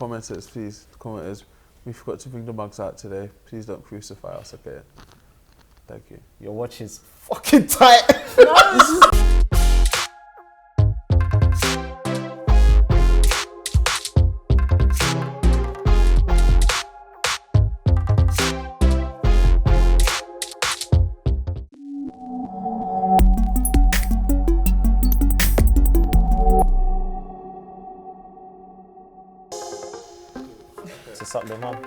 commenters, please, commenters, we forgot to bring the mugs out today. Please don't crucify us, okay? Thank you. Your watch is fucking tight. No. To suck them up.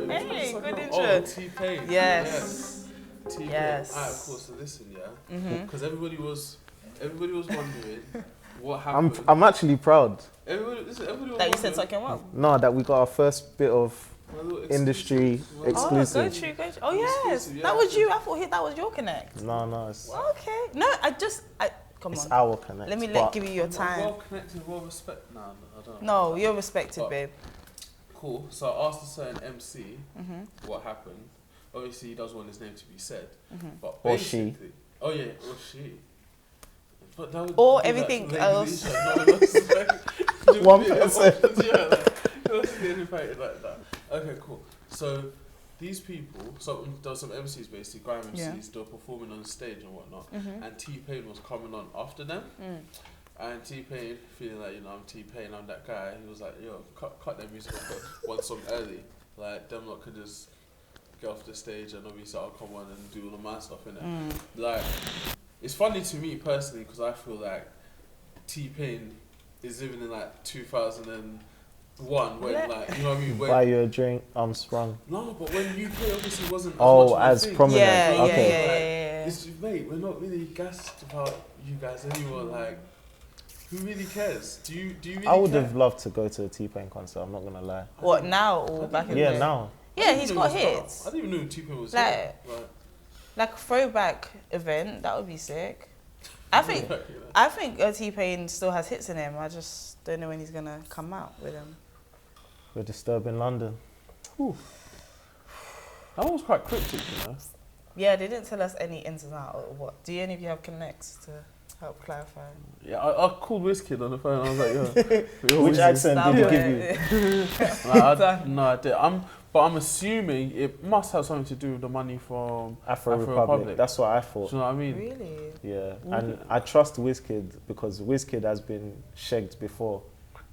Hey, good intro. Oh, T-Pain. Yes. T-Pain. Yes. Alright, cool. So listen, yeah. Because everybody was wondering what happened. I'm actually proud. Everybody was That you wondering. said suck him up. No, that we got our first bit of My little industry exclusive. exclusive. Oh, go true. Oh, yes. Exclusive, yeah. That was you. I thought that was your connect. No, it's Okay. No, come it's on. our connect. Let me but give you your I'm time. well connected, well respected. No, I don't. No, you're respected, But- babe. Cool. So I asked a certain MC what happened. Obviously, he does want his name to be said, but Or she. basically, oh yeah, or she. But that would Or be everything like else. One person. Yeah, like, like that. Okay, cool. So these people, there were some MCs basically, grime MCs, Yeah. they were performing on stage and whatnot, and T-Pain was coming on after them. And T-Pain, feeling like, I'm T-Pain, I'm that guy, he was like, yo, cut their music off one song early. Like, them lot could just get off the stage and obviously I'll come on and do all the my stuff, innit? Like, it's funny to me personally because I feel like T-Pain is living in like 2001 when like, you know what I mean? When, buy you a drink, I'm sprung. no, but when UK obviously wasn't as Oh, much of a as thing. prominent. Yeah, Okay. yeah. It's just, mate, we're not really gassed about you guys anymore. Like, who really cares? Do you really I would care? have loved to go to a T-Pain concert, I'm not gonna lie. What, now or back in the Yeah, day? now. I Yeah, didn't he's know got he was hits. out. I didn't even know T-Pain was Like- here. Like a throwback event, that would be sick. I think T-Pain still has hits in him. I just don't know when he's gonna come out with them. We're disturbing London. That was quite cryptic, Yeah, they didn't tell us any ins and outs or what. Do any of you have connects to help clarify? Yeah, I called Wizkid on the phone. I was like, yo. Which accent Stop did he it. give you? No, I did. But I'm assuming it must have something to do with the money from Afro Republic. Republic. That's what I thought. Do you know what I mean? Really? Yeah, and I trust Wizkid because Wizkid has been shagged before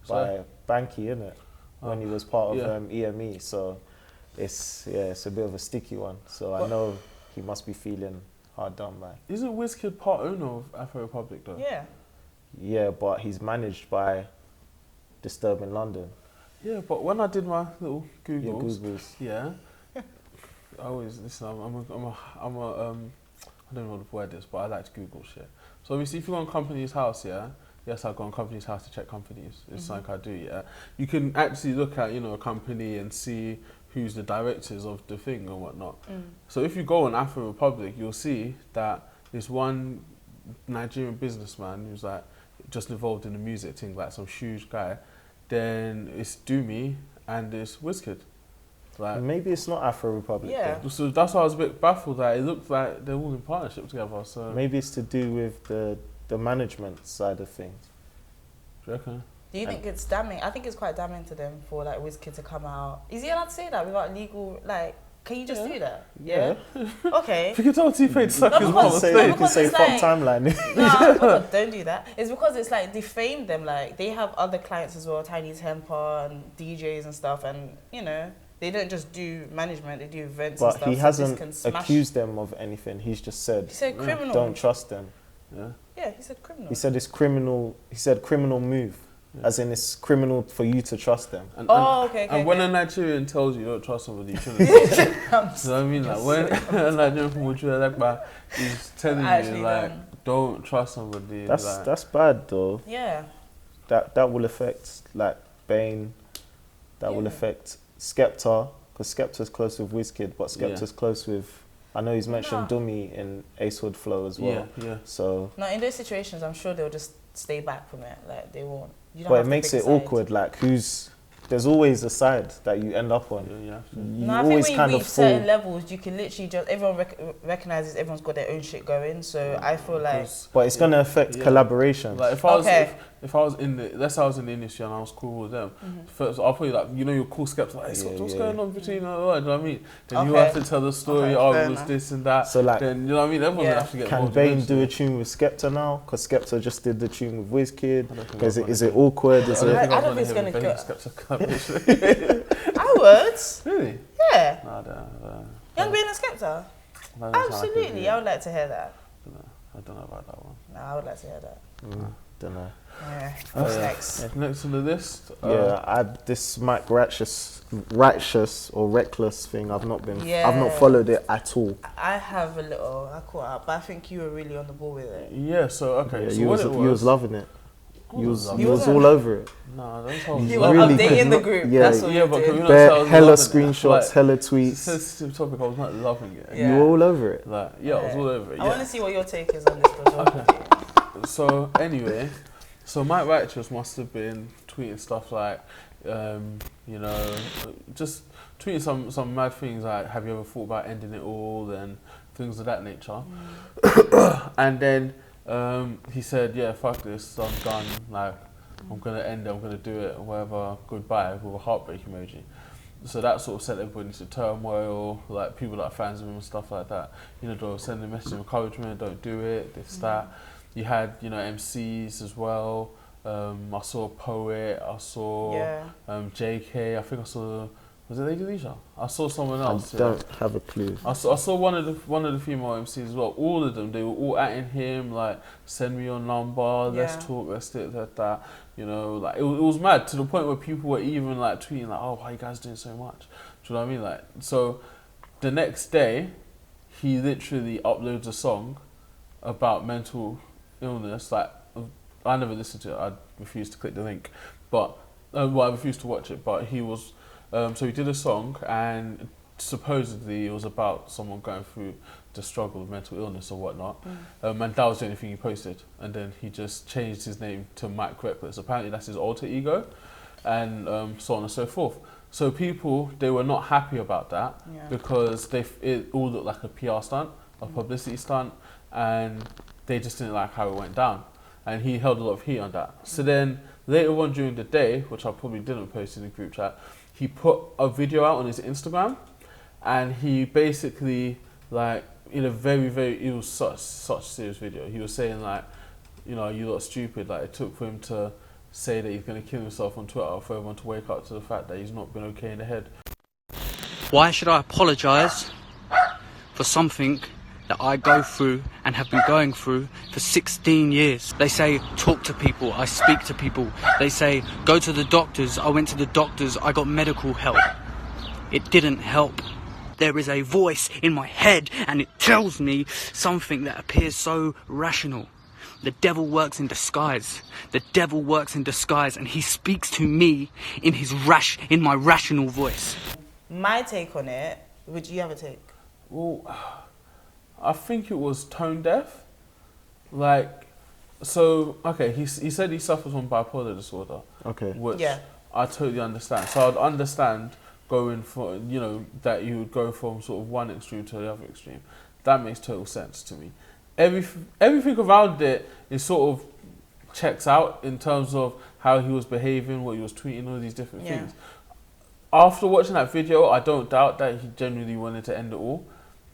by Banky, innit? When he was part of EME. So it's a bit of a sticky one. So I know he must be feeling hard done by. Isn't Wizkid part owner of Afro Republic though? Yeah. Yeah, but he's managed by Disturbing London. Yeah, but when I did my little Your Googles, Googles. yeah, I always listen. I don't know what the word is, but I like to Google shit. So obviously, if you go on Company's House, yeah, yes, I go on Company's House to check companies. It's something I do, yeah. You can actually look at a company and see who's the directors of the thing and whatnot. So if you go on Afro Republic, you'll see that there's one Nigerian businessman who's like just involved in the music thing, like some huge guy. Then it's Doomy and it's Wizkid. Like, Maybe it's not Afro Republic. Yeah. though. so that's why I was a bit baffled that it looked like they're all in partnership together. So Maybe it's to do with the management side of things. do you reckon? Do you think it's damning? I think it's quite damning to them for like Wizkid to come out. Is he allowed to say that without legal? Like, can you just do that? Yeah. Okay. If you can tell T-Pain suck No, his because- mum on You stage. can say it's fuck like- timeline. No, don't do that. It's because it's like defamed them. Like they have other clients as well, Tiny Temper and DJs and stuff, and they don't just do management; they do events and But stuff. he so hasn't this can smash. accused them of anything. He's just said, He said criminal. don't trust them. Yeah. Yeah, he said criminal. He said it's criminal. He said criminal move, as in it's criminal for you to trust them. And, Okay. and when a Nigerian tells you don't trust somebody, you shouldn't. You know what I mean? Like when a Nigerian from Ujulagba is telling Actually you like don't trust somebody. That's bad though. Yeah. That will affect like Bane. That will affect Skepta, because Skepta's close with Wizkid, but Skepta's close with. I know he's mentioned Dummy in Ace Hood Flow as well. Yeah. So. No, in those situations, I'm sure they'll just stay back from it. Like they won't. You don't But have it to makes pick it a side. awkward. Like there's always a side that you end up on. Yeah. You No, I think always when kind you of reach certain fall. levels, you can literally just everyone recognizes everyone's got their own shit going. So I feel like But it's gonna affect collaboration. Like if I was, Okay. if I was in the, let's say I was in the industry and I was cool with them, first I'll probably like, you know, you'll call Skepta like, hey, what's going on between, you know what I mean? Then you have to tell the story, oh, it was this and that. So like, then, you know what I mean? Everyone's gonna have to get Can involved Bane eventually. do a tune with Skepta now? Because Skepta just did the tune with Wizkid. Is it awkward? I don't think it's gonna go. Skepta. I would. Really? Yeah. No, I don't. Young Bane and Skepta. Absolutely, I would like to hear that. I don't know about that one. No, I would like to hear that. Don't know. Yeah. What's next? Next on the list. This Mike righteous or reckless thing. I've not followed it at all. I have a little. I caught up, but I think you were really on the ball with it. Yeah. So okay. Yeah, so you was loving it. You was all over it. No, don't tell me. You were updating the group. Yeah, that's what yeah, you but did. Hella screenshots, like, hella tweets. Sensitive topic. I was not loving it. Yeah. You were all over it. Like, I was all over it. I want to see what your take is on this project. So anyway, so Mike Righteous must have been tweeting stuff like, you know, just tweeting some mad things like, have you ever thought about ending it all, and things of that nature. And then he said, yeah, fuck this, I'm done, like, I'm going to end it, I'm going to do it, whatever, goodbye, with a heartbreak emoji. So that sort of sent everybody into turmoil, like people that are fans of him and stuff like that. You know, they were sending a message of encouragement, don't do it, this, that. You had, you know, MCs as well. I saw Poet, I saw JK, I think I saw, was it Lady Leisha? I saw someone else. I don't have a clue. I saw one of the female MCs as well. All of them, they were all atting him like, send me your number, let's talk, let's do that. You know, like it was mad to the point where people were even like tweeting like, oh, why are you guys doing so much? Do you know what I mean? Like, so the next day, he literally uploads a song about mental illness. Like, I never listened to it. I refused to click the link, but I refused to watch it. But he was, so he did a song, and supposedly it was about someone going through the struggle of mental illness or whatnot, and that was the only thing he posted. And then he just changed his name to Mike Reckless. Apparently that's his alter ego, and so on and so forth. So people, they were not happy about that because it all looked like a PR stunt, a publicity stunt, and they just didn't like how it went down. And he held a lot of heat on that. So then later on during the day, which I probably didn't post in the group chat, he put a video out on his Instagram, and he basically, like, in a very, it was such serious video. He was saying like, you know, you lot stupid. Like, it took for him to say that he's going to kill himself on Twitter for everyone to wake up to the fact that he's not been okay in the head. Why should I apologise for something that I go through and have been going through for 16 years? They say, talk to people, I speak to people. They say, go to the doctors, I went to the doctors, I got medical help. It didn't help. There is a voice in my head and it tells me something that appears so rational. The devil works in disguise. The devil works in disguise, and he speaks to me in my rational voice. My take on it, would you have a take? Well, I think it was tone deaf. Like, so, okay, he said he suffers from bipolar disorder. Okay. Which I totally understand. So I'd understand going for, you know, that you would go from sort of one extreme to the other extreme. That makes total sense to me. Everything around it is sort of checks out in terms of how he was behaving, what he was tweeting, all these different things. After watching that video, I don't doubt that he genuinely wanted to end it all.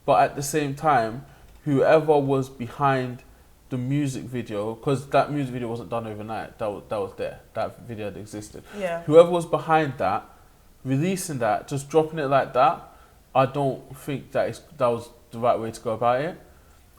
But at the same time, whoever was behind the music video, because that music video wasn't done overnight, that was there. That video had existed. Yeah. Whoever was behind that, releasing that, just dropping it like that, I don't think that was the right way to go about it.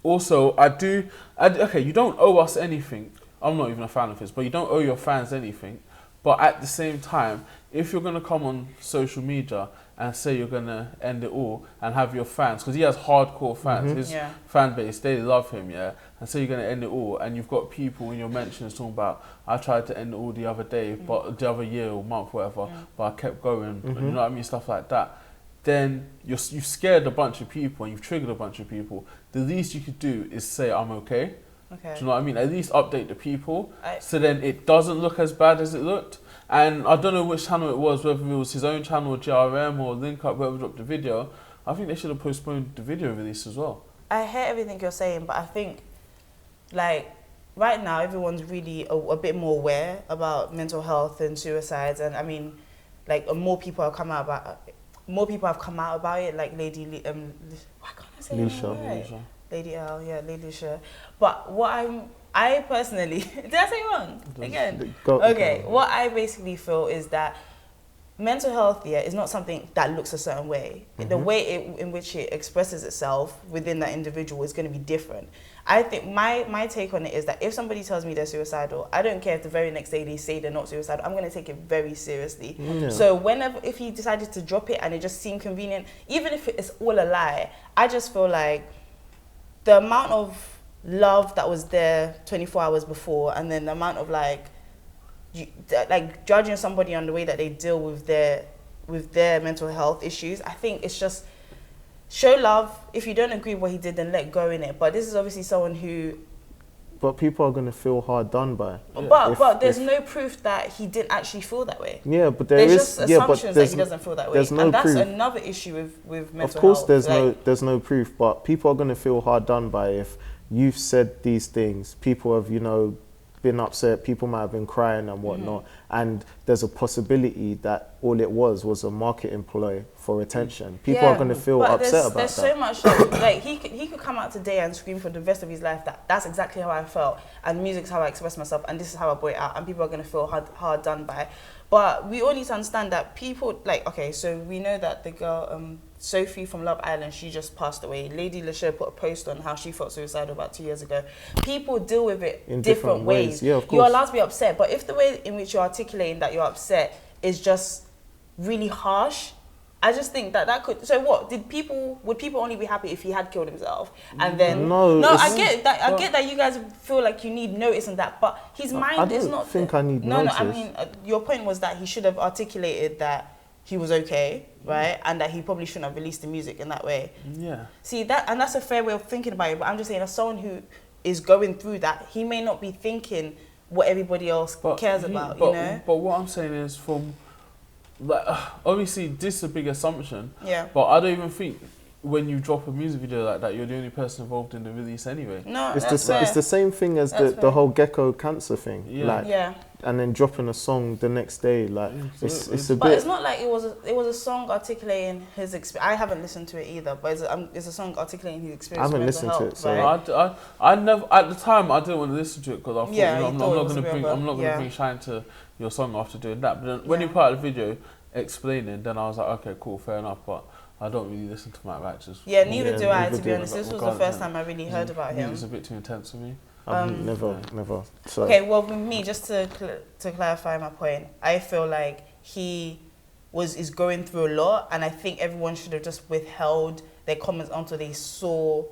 Also, okay, you don't owe us anything. I'm not even a fan of his, but you don't owe your fans anything. But at the same time, if you're going to come on social media and say you're going to end it all and have your fans, because he has hardcore fans, his fan base, they love him, and say you're going to end it all, and you've got people in your mentions talking about, I tried to end it all the other day, but the other year or month, whatever, but I kept going, you know what I mean, stuff like that. Then you've scared a bunch of people and you've triggered a bunch of people. The least you could do is say, I'm okay. Do you know what I mean? At least update the people so then it doesn't look as bad as it looked. And I don't know which channel it was, whether it was his own channel, GRM or Link Up, whoever dropped the video. I think they should have postponed the video release as well. I hear everything you're saying, but I think, like, right now everyone's really a bit more aware about mental health and suicides, and I mean, like more people have come out about it, like why can't I say Leisha. Lady L, yeah, Lady Leisha. But I personally, did I say it wrong again? Okay, what I basically feel is that mental health, is not something that looks a certain way. The way in which it expresses itself within that individual is going to be different. I think my take on it is that if somebody tells me they're suicidal, I don't care if the very next day they say they're not suicidal. I'm going to take it very seriously. So if he decided to drop it and it just seemed convenient, even if it's all a lie, I just feel like the amount of love that was there 24 hours before, and then the amount of like judging somebody on the way that they deal with their mental health issues, I think it's just show love. If you don't agree with what he did, then let go in it. But this is obviously someone who... But people are going to feel hard done by. But there's no proof that he didn't actually feel that way. Yeah, but there's just assumptions that he doesn't feel that way. There's no and that's proof. Another issue with mental health. Of course there's no proof, but people are going to feel hard done by if you've said these things. People have, been upset, people might have been crying and whatnot, and there's a possibility that all it was a marketing ploy for attention. People are going to feel upset about that. There's so much, like he could come out today and scream for the rest of his life that that's exactly how I felt, and music's how I express myself, and this is how I brought it out, and people are going to feel hard done by. But we all need to understand that people, so we know that the girl, Sophie from Love Island, she just passed away. Lady Leisha put a post on how she felt suicidal about 2 years ago. People deal with it in different ways. Yeah, of course. You're allowed to be upset, but if the way in which you're articulating that you're upset is just really harsh, I just think that could... So what? Would people only be happy if he had killed himself? And then... No, I get that. I get that you guys feel like you need notice and that, but his mind is not... I think I need notice. No, I mean, your point was that he should have articulated that he was okay, right? And that he probably shouldn't have released the music in that way. Yeah. See, that's a fair way of thinking about it, but I'm just saying, as someone who is going through that, he may not be thinking what everybody else cares about, you know? But what I'm saying is obviously this is a big assumption. Yeah. But I don't even think when you drop a music video like that, you're the only person involved in the release anyway. No, it's the same thing as the whole gecko cancer thing. Yeah. And then dropping a song the next day, it's a bit. But it's not like it was a song articulating his experience. I haven't listened to it either, but it's a song articulating his experience. I haven't listened to it, so right? I never at the time I didn't want to listen to it because I thought I'm not going to bring shine to your song after doing that. But then when you put out the video explaining, then I was like, okay, cool, fair enough. But I don't really listen to Mike Ratch's. Yeah, neither do I, to be honest. This was the first time I really heard about him. It's a bit too intense for me. Never. So. Okay, well, with me, just to clarify my point, I feel like he is going through a lot, and I think everyone should have just withheld their comments until they saw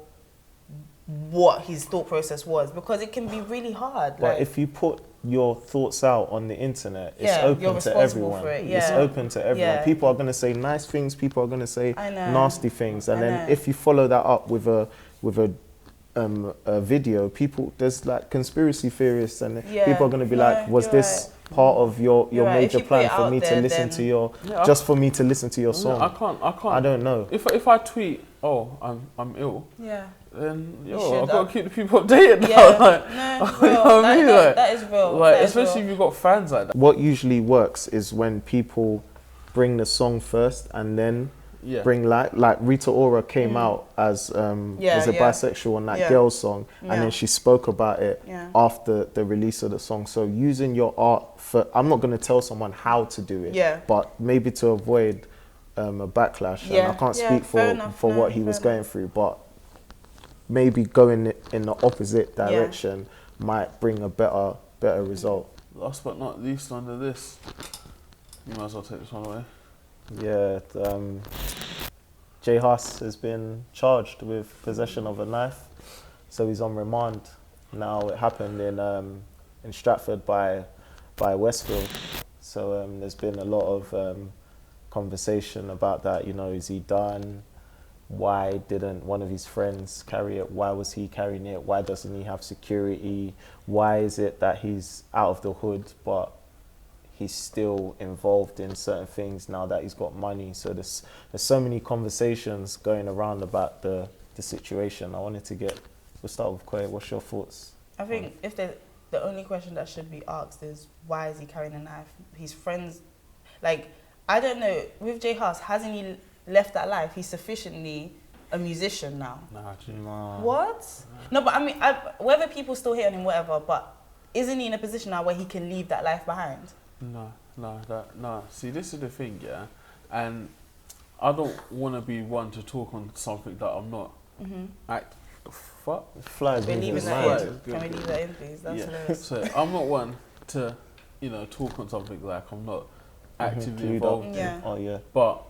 what his thought process was, because it can be really hard. But if you put your thoughts out on the internet, it's open to everyone. It's open to everyone. People are going to say nice things, people are going to say nasty things, and then if you follow that up with a video, there's conspiracy theorists, and people are going to be was this part of your major plan for me to listen to your just for me to listen to your song? I can't. I don't know. If I tweet, I'm ill. Yeah. Then I've got to keep the people updated now. That is real. Especially if you've got fans like that. What usually works is when people bring the song first and then bring like Rita Ora came out as a bisexual on that Girls song, and then she spoke about it after the release of the song. So using your art I'm not going to tell someone how to do it, but maybe to avoid a backlash. And I can't speak for what he was going through, but maybe going in the opposite direction might bring a better result. Last but not least, under this, you might as well take this one away. Yeah, Jay Huss has been charged with possession of a knife, so he's on remand now. It happened in Stratford by Westfield, so there's been a lot of conversation about that. Is he done? Why didn't one of his friends carry it? Why was he carrying it? Why doesn't he have security? Why is it that he's out of the hood but he's still involved in certain things now that he's got money? So there's so many conversations going around about the situation. I wanted to we'll start with Koi. What's your thoughts? I think if the only question that should be asked is why is he carrying a knife? His friends, like, I don't know, with J Hus, hasn't he left that life? He's sufficiently a musician now. Nah. What? No, but I mean, whether people still hate on him, whatever, but isn't he in a position now where he can leave that life behind? No. See, this is the thing, yeah? And I don't want to be one to talk on something that I'm not. The fuck? Flies We're in leaving his that mind. in. Can we leave that in, please? That's hilarious. So I'm not one to, talk on something like I'm not actively involved in. Yeah. Oh, yeah. But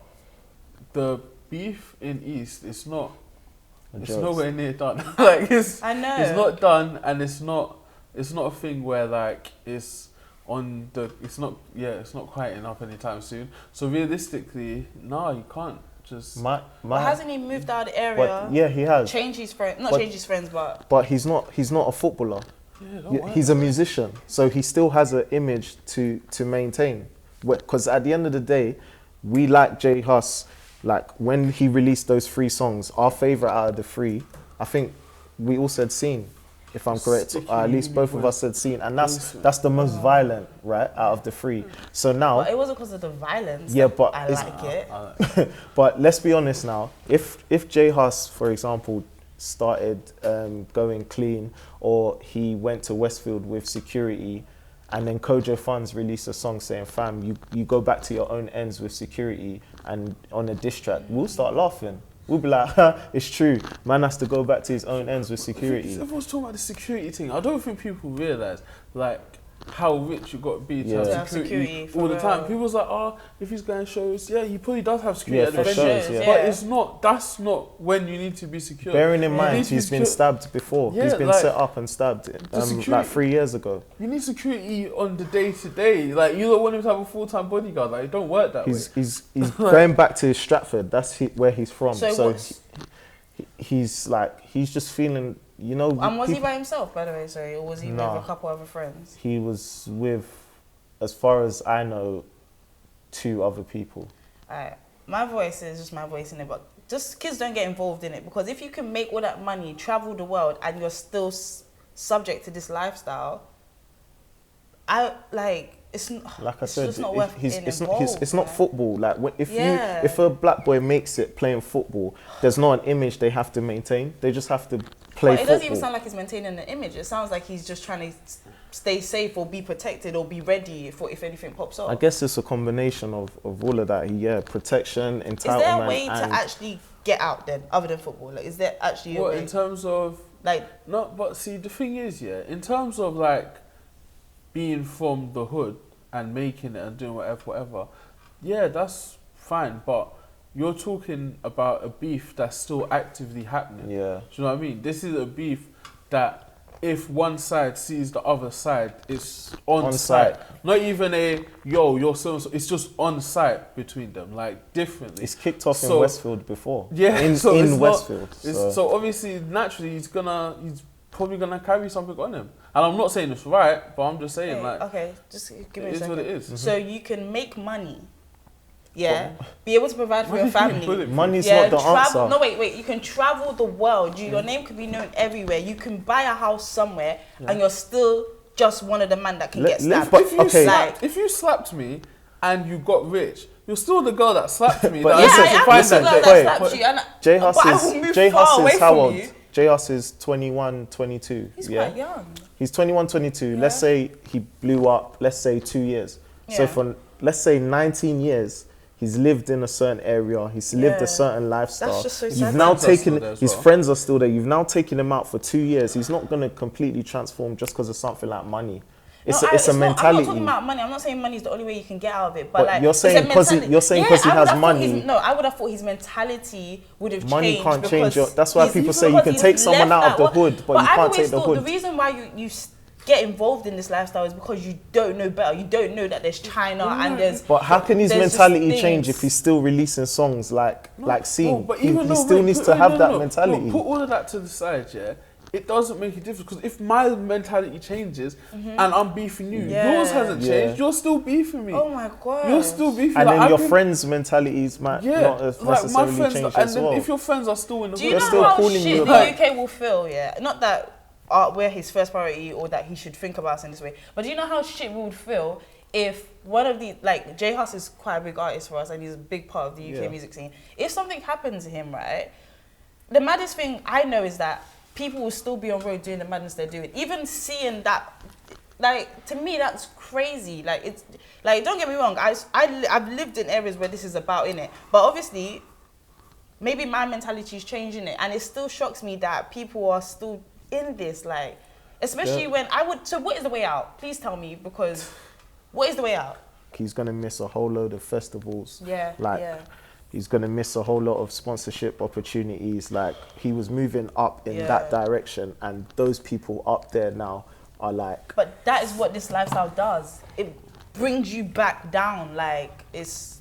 the beef in East, it's nowhere near done. Like I know. It's not done, and it's not a thing where like it's not quieting up anytime soon. So realistically, no, you can't just. But hasn't he moved out of the area? But, yeah, he has. Changed his friends, changed his friends, but. But he's not a footballer. He's a musician, so he still has an image to maintain. Because at the end of the day, we like J Hus. Like when he released those 3 songs, our favorite out of the 3, I think we all said "Scene," if I'm correct. At least both of us said "Scene," and that's the most violent, right, out of the 3. So now, but it wasn't because of the violence. Yeah, but I like it. But let's be honest now. If J Hus, for example, started going clean, or he went to Westfield with security, and then Kojo Funds released a song saying, "Fam, you go back to your own ends with security," and on a diss track, we'll start laughing. We'll be like, it's true. Man has to go back to his own ends with security. Everyone's talking about the security thing. I don't think people realise, like, how rich you got to be to have security all the time. People's like, if he's going shows, he probably does have security at the venues. But that's not when you need to be secure. Bearing in mind, he's been stabbed before. He's been set up and stabbed like 3 years ago. You need security on the day-to-day. Like, you don't want him to have a full-time bodyguard. Like, it don't work that way. He's going back to Stratford. That's where he's from. So he's just feeling... and was he by himself, by the way, sorry? Or was he with a couple other friends? He was with, as far as I know, 2 other people. Alright. My voice is just my voice in it, but just kids don't get involved in it, because if you can make all that money, travel the world, and you're still subject to this lifestyle, it's like I said, just not worth it's not football. Like if a black boy makes it playing football, there's not an image they have to maintain. They just have to play football. It doesn't even sound like he's maintaining an image. It sounds like he's just trying to stay safe or be protected or be ready for if anything pops up. I guess it's a combination of all of that. Protection, entitlement. Is there a way to actually get out then, other than football? Like, is there actually a way? In terms of no? But see, the thing is, in terms of like being from the hood and making it and doing whatever, that's fine. But you're talking about a beef that's still actively happening. Yeah. Do you know what I mean? This is a beef that if one side sees the other side, it's on site. Not even you're so. It's just on site between them, like differently. It's kicked off in Westfield before. Yeah, in Westfield. So obviously, naturally, he's probably gonna carry something on him. And I'm not saying it's right, but I'm just saying just give me a second. It is what it is. Mm-hmm. So you can make money, be able to provide for your family. Money's not the answer. No, wait. You can travel the world. Your name could be known everywhere. You can buy a house somewhere, and you're still just one of the men that can get stabbed. If you slapped me and you got rich, you're still the girl that slapped me. But I am the girl that slapped you. J Hus is how old? J Hus is 21, 22. He's quite young. He's 21, 22. Yeah. Let's say he blew up, let's say 2 years. Yeah. So for, let's say 19 years, he's lived in a certain area, he's lived a certain lifestyle. That's just so You've now taken, his friends are still there, you've now taken him out for 2 years. He's not going to completely transform just because of something like money. It's a mentality. I'm not talking about money. I'm not saying money is the only way you can get out of it. But like, you're saying because he has money. No, I would have thought his mentality would have changed. Money can't change. That's why people say you can take someone out of the hood, but you can't take the hood. The reason why you get involved in this lifestyle is because you don't know better. You don't know that there's China and there's. But how can his mentality change if he's still releasing songs like Scene? He still needs to have that mentality. Put all of that to the side, It doesn't make a difference, because if my mentality changes and I'm beefing you, yours hasn't changed. You're still beefing me. Oh my god. You're still beefing. And then your friends' mentalities might not necessarily change as well. If your friends are still in the do you know how shit the UK will feel? Not that we're his first priority or that he should think about us in this way. But do you know how shit we would feel if one of the, like, J Hus is quite a big artist for us and he's a big part of the UK music scene. If something happened to him, right, the maddest thing I know is that people will still be on road doing the madness they're doing. Even seeing that, like, to me, that's crazy. Like, it's, like, don't get me wrong, I've lived in areas where this is about, innit? But obviously, maybe my mentality is changing it. And it still shocks me that people are still in this, like, especially when I would, so what is the way out? Please tell me, because what is the way out? He's going to miss a whole load of festivals. Yeah, like, he's going to miss a whole lot of sponsorship opportunities. Like, he was moving up in that direction, and those people up there now are like... But that is what this lifestyle does. It brings you back down. Like, it's...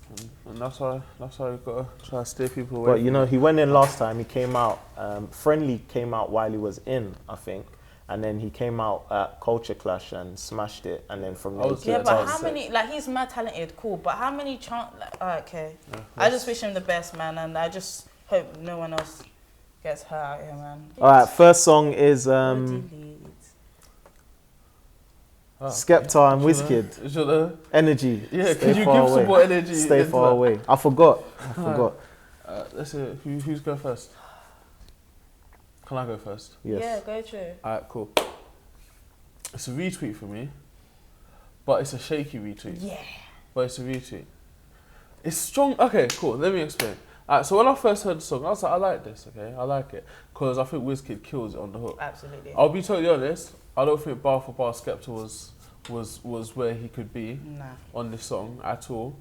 And that's why you've got to try to steer people away. But, you know, he went in last time. He came out... Friendly came out while he was in, I think. And then he came out at Culture Clash and smashed it. And then from there... Yeah, but how many... Like, he's mad talented, cool. But how many... okay. Yeah, I just wish him the best, man. And I just hope no one else gets hurt out here, man. All right, first song is... Skepta and Wizkid. Energy. Yeah, could you give some more energy? Stay far away. I forgot. Let's see, who's going first? Can I go first? Yes. Yeah, go through. Alright, cool. It's a retweet for me, but it's a shaky retweet. Yeah. But it's a retweet. It's strong. Okay, cool. Let me explain. Alright, so when I first heard the song, I was like, I like this, okay? I like it. Because I think Wizkid kills it on the hook. Absolutely. I'll be totally honest, I don't think bar for bar Skepta was where he could be on this song at all.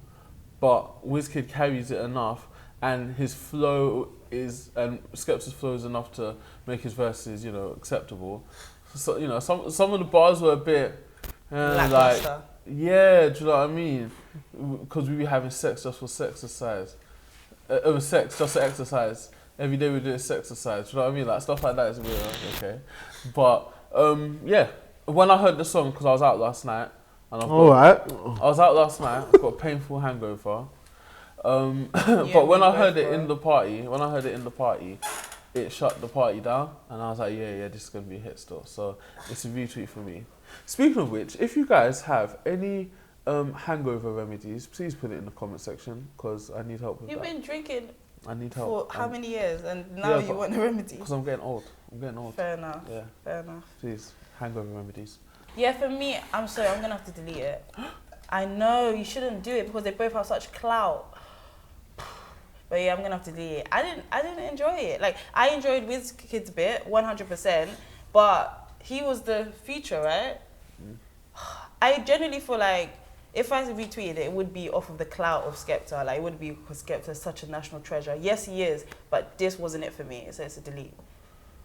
But Wizkid carries it enough, and his flow is, and Skepta's flow is enough to make his verses, you know, acceptable. So, you know, some of the bars were a bit like, yeah, do you know what I mean? Because we be having sex just for sex exercise. Sex just for exercise. Every day we do sex exercise. Do you know what I mean? Like, stuff like that is weird, okay? But yeah, when I heard the song, because I was out last night, and I've got a painful hangover. But when I heard it in the party, it shut the party down, and I was like, yeah, this is gonna be a hit still. So it's a retweet for me. Speaking of which, if you guys have any hangover remedies, please put it in the comment section, because I need help with that. You've been drinking. I need help. For how many years? And now you want a remedy? Because I'm getting old. Fair enough. Yeah. Fair enough. Please, hangover remedies. Yeah, for me, I'm sorry, I'm going to have to delete it. I know, you shouldn't do it because they both have such clout. But yeah, I'm going to have to delete it. I didn't enjoy it. Like, I enjoyed Wizkid's bit, 100%, but he was the feature, right? I genuinely feel like if I retweeted it, it would be off of the clout of Skepta. Like, it would be because Skepta is such a national treasure. Yes, he is, but this wasn't it for me. So it's a delete.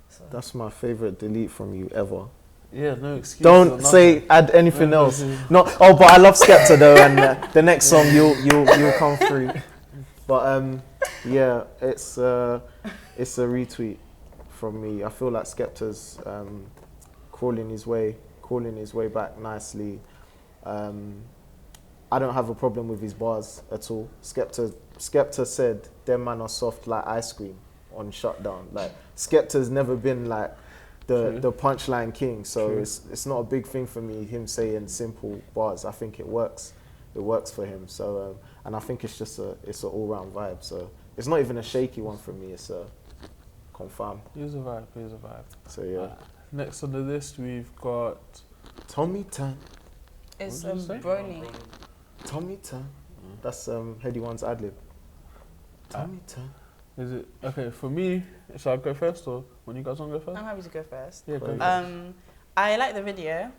So. That's my favorite delete from you ever. Yeah, no excuse. Don't say add anything else. No. Oh, but I love Skepta though, and the next song you'll come through. But yeah, it's a retweet from me. I feel like Skepta's crawling his way back nicely. I don't have a problem with his bars at all. Skepta said, "Them man are soft like ice cream" on Shutdown. Like, Skepta's never been like the punchline king, so it's not a big thing for me, him saying simple bars. I think it works for him. So and I think it's just it's an all-round vibe. So it's not even a shaky one for me. It's a confirm. Here's a vibe. So yeah. Next on the list we've got Tommy Tan. It's Broni. Tommy Tan. That's Headie One's ad-lib. Tommy Tan. Is it okay for me? Shall I go first, or when you guys want to go first? I'm happy to go first. Yeah, go first. I like the video.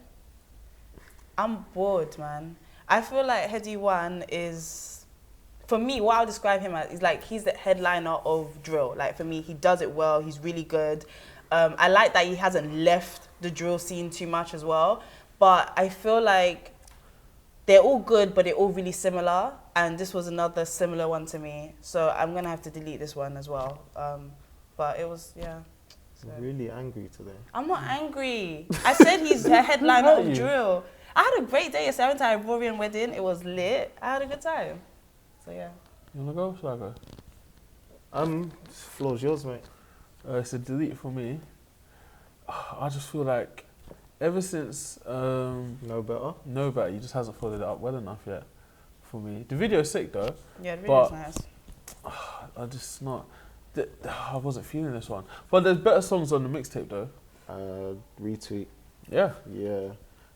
I'm bored, man. I feel like Headie One is, for me, what I'll describe him as is like he's the headliner of drill. Like, for me, he does it well. He's really good. I like that he hasn't left the drill scene too much as well. But I feel like they're all good, but they're all really similar. And this was another similar one to me. So I'm going to have to delete this one as well. But it was, yeah. So. I'm really angry today. I'm not angry. I said he's a headliner of drill. I had a great day at 7th Ivorian wedding. It was lit. I had a good time. So, yeah. You want to go? Shall I go? Floor's yours, mate. It's a delete for me. I just feel like ever since No Better, he just hasn't followed it up well enough yet for me. The video's sick though. Yeah, the video's nice. I just not. I wasn't feeling this one. But there's better songs on the mixtape though. Retweet. Yeah. Yeah.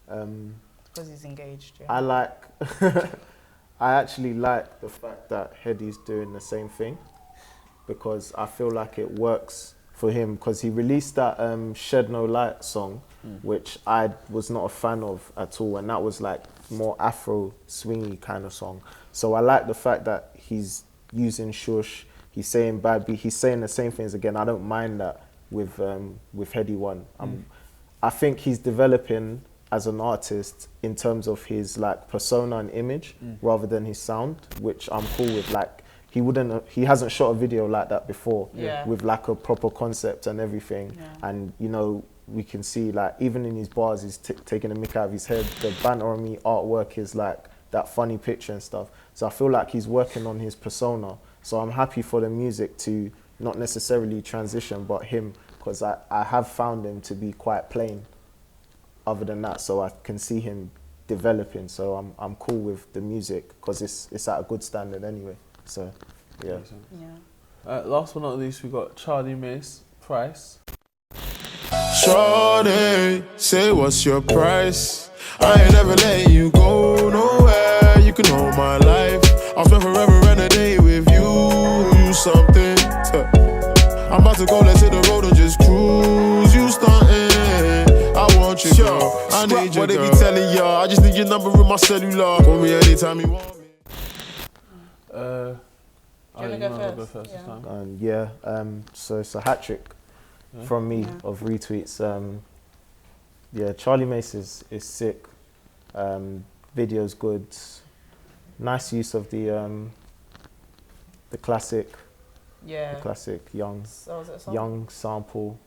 Because he's engaged. Yeah. I like. I actually like the fact that Headie's doing the same thing, because I feel like it works for him, because he released that Shed No Light song, which I was not a fan of at all, and that was like more Afro swingy kind of song. So I like the fact that he's using shush, he's saying bad beat, he's saying the same things again. I don't mind that with Headie One. I think he's developing as an artist in terms of his like persona and image rather than his sound, which I'm cool with. Like he hasn't shot a video like that before with like a proper concept and everything. And you know, we can see like even in his bars he's taking a mick out of his head. The banter on me artwork is like that funny picture and stuff. So I feel like he's working on his persona. So I'm happy for the music to not necessarily transition, but him, because I have found him to be quite plain other than that. So I can see him developing. So I'm cool with the music because it's at a good standard anyway. So yeah. Last but not least, we got Charlie Mase, Price. Shorty, say what's your price? I ain't never letting you go nowhere. You can hold my life. I'll spend forever and a day with you. You something. I'm about to go, let's hit the road and just cruise. You stunting. I want you, girl. I need you, what they be telling y'all. I just need your number in my cellular. Call me anytime you want me. Do you want to go first? Yeah. So it's a hat trick from me of retweets. Yeah, Charlie Mase is sick. Video's good. Nice use of the classic. Yeah. The classic young sample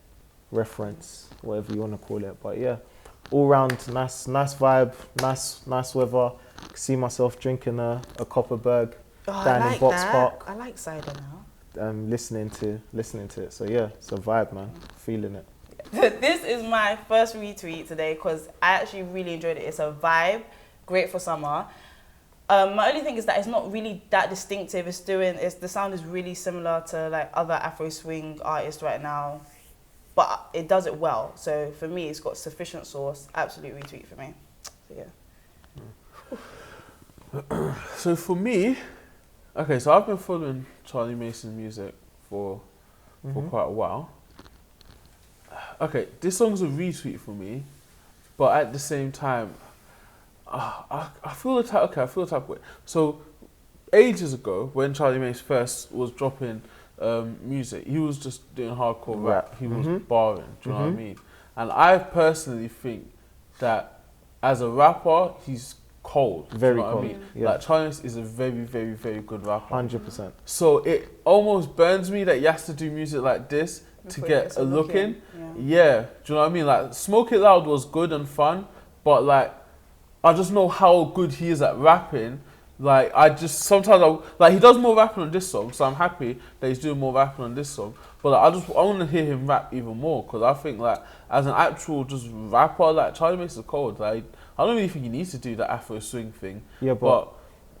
reference, whatever you want to call it. But yeah, all round nice vibe, nice weather. See myself drinking a Copperberg down in Box Park. I like cider now. Listening to it. So yeah, it's a vibe, man. Feeling it. This is my first retweet today because I actually really enjoyed it. It's a vibe, great for summer. My only thing is that it's not really that distinctive. The sound is really similar to like other Afro swing artists right now, but it does it well. So for me, it's got sufficient sauce. Absolute retweet for me. So yeah. So for me, okay, so I've been following Charlie Mason music for quite a while. Okay, this song's a retweet for me, but at the same time, I feel the type of way. So ages ago, when Charlie Mase first was dropping music, he was just doing hardcore rap. He was barring, do you know what I mean? And I personally think that as a rapper, he's cold. Very you know cold. What I mean? Yeah. Like Charlie Mase is a very, very, very good rapper. 100%. So it almost burns me that he has to do music like this to get a look in. Yeah, do you know what I mean? Like Smoke It Loud was good and fun, but like I just know how good he is at rapping. Like I just sometimes he does more rapping on this song, so I'm happy that he's doing more rapping on this song. But like, I want to hear him rap even more because I think like as an actual just rapper, like Charlie Mase is cold. Like I don't really think he needs to do the Afro swing thing. Yeah, but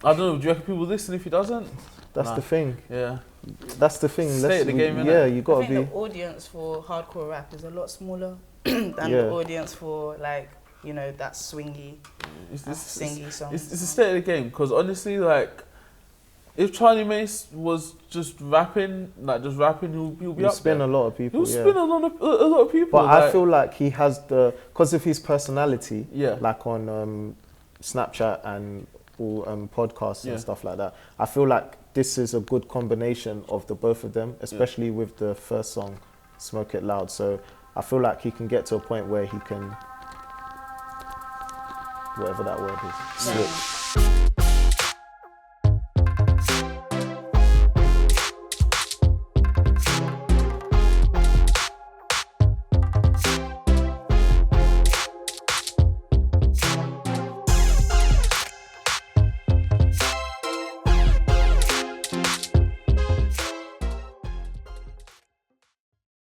I don't know. Do you reckon people listen if he doesn't? That's the thing. Yeah. That's the thing. Stay at the game, yeah, you gotta be. I think the audience for hardcore rap is a lot smaller than the audience for like, you know, that swingy, singy song. It's the state of the game because honestly, like, if Charlie Mase was just rapping, he'll be up spin there. A lot of people. He'll spin a lot of people. But like, I feel like he has because of his personality. Yeah. Like on Snapchat and all podcasts and stuff like that. I feel like this is a good combination of the both of them, especially with the first song, Smoke It Loud. So I feel like he can get to a point where he can, whatever that word is, switch.